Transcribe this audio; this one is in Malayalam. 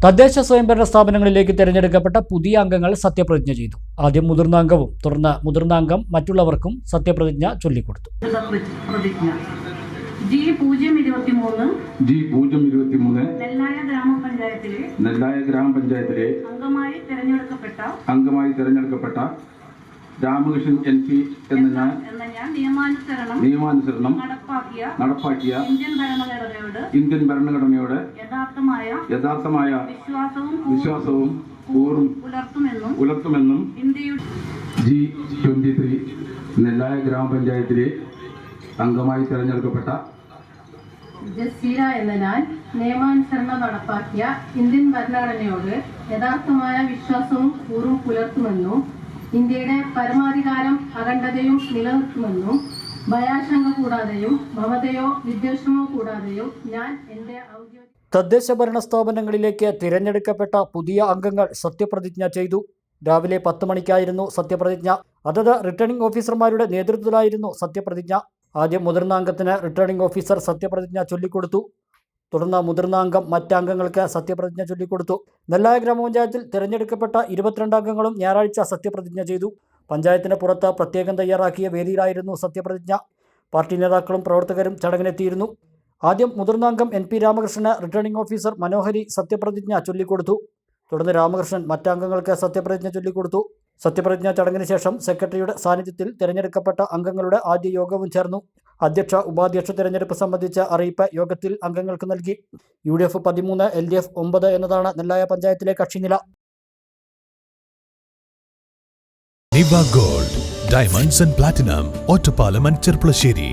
തദ്ദേശ സ്വയംഭരണ സ്ഥാപനങ്ങളിലേക്ക് തിരഞ്ഞെടുക്കപ്പെട്ട പുതിയ അംഗങ്ങൾ സത്യപ്രതിജ്ഞ ചെയ്തു. ആദ്യം മുതിർന്ന അംഗവും തുടർന്ന് മുതിർന്ന അംഗം മറ്റുള്ളവർക്കും സത്യപ്രതിജ്ഞ ചൊല്ലിക്കൊടുത്തു. നെല്ലായ ഗ്രാമപഞ്ചായത്തിലെ അംഗമായി തിരഞ്ഞെടുക്കപ്പെട്ട രാമകൃഷ്ണൻ NP എന്ന ഞാൻ നിയമാനുസരണം നടപ്പാക്കിയ ഇന്ത്യൻ ഭരണഘടനയോട് യഥാർത്ഥമായ വിശ്വാസവും പുലർത്തുമെന്നും G23 നെല്ലായ ഗ്രാമപഞ്ചായത്തിലെ അംഗമായി തിരഞ്ഞെടുക്കപ്പെട്ട ജസീര എന്ന ഞാൻ നിയമാനുസരണം നടപ്പാക്കിയ ഇന്ത്യൻ ഭരണഘടനയോട് യഥാർത്ഥമായ വിശ്വാസവും പൂർവ്വം പുലർത്തുമെന്നും ഇന്ത്യയുടെ പരമാധികാരം അഖണ്ഡതയും നിലനിർത്തുമെന്നും ഭയാശങ്ക കൂടാതെയും മമതയോ വിദ്വേഷമോ കൂടാതെയും ഞാൻ എൻ്റെ ഔദ്യോഗിക തദ്ദേശ ഭരണ സ്ഥാപനങ്ങളിലേക്ക് തിരഞ്ഞെടുക്കപ്പെട്ട പുതിയ അംഗങ്ങൾ സത്യപ്രതിജ്ഞ ചെയ്തു. രാവിലെ 10 മണിക്കായിരുന്നു സത്യപ്രതിജ്ഞ. അതത് റിട്ടേണിംഗ് ഓഫീസർമാരുടെ നേതൃത്വത്തിലായിരുന്നു സത്യപ്രതിജ്ഞ. ആദ്യം മുതിർന്ന അംഗത്തിന് റിട്ടേണിംഗ് ഓഫീസർ സത്യപ്രതിജ്ഞ ചൊല്ലിക്കൊടുത്തു. തുടർന്ന് മുതിർന്ന അംഗം മറ്റംഗങ്ങൾക്ക് സത്യപ്രതിജ്ഞ ചൊല്ലിക്കൊടുത്തു. നെല്ലായ ഗ്രാമപഞ്ചായത്തിൽ തിരഞ്ഞെടുക്കപ്പെട്ട 22 അംഗങ്ങളും ഞായറാഴ്ച സത്യപ്രതിജ്ഞ ചെയ്തു. പഞ്ചായത്തിന് പുറത്ത് പ്രത്യേകം തയ്യാറാക്കിയ വേദിയിലായിരുന്നു സത്യപ്രതിജ്ഞ. പാർട്ടി നേതാക്കളും പ്രവർത്തകരും ചടങ്ങിനെത്തിയിരുന്നു. ആദ്യം മുതിർന്ന അംഗം NP രാമകൃഷ്ണന് റിട്ടേണിംഗ് ഓഫീസർ മനോഹരി സത്യപ്രതിജ്ഞ ചൊല്ലിക്കൊടുത്തു. തുടർന്ന് രാമകൃഷ്ണൻ മറ്റംഗങ്ങൾക്ക് സത്യപ്രതിജ്ഞ ചൊല്ലിക്കൊടുത്തു. സത്യപ്രതിജ്ഞ ചടങ്ങിന് ശേഷം സെക്രട്ടറിയുടെ സാന്നിധ്യത്തിൽ തിരഞ്ഞെടുക്കപ്പെട്ട അംഗങ്ങളുടെ ആദ്യ യോഗവും ചേർന്നു. അധ്യക്ഷ ഉപാധ്യക്ഷ തിരഞ്ഞെടുപ്പ് സംബന്ധിച്ച അറിയിപ്പ് യോഗത്തിൽ അംഗങ്ങൾക്ക് നൽകി. UDF 13, LDF 9 എന്നതാണ് നെല്ലായ പഞ്ചായത്തിലെ കക്ഷിനില. Niva gold, diamonds and platinum, Ottapalam and Cherpulassery.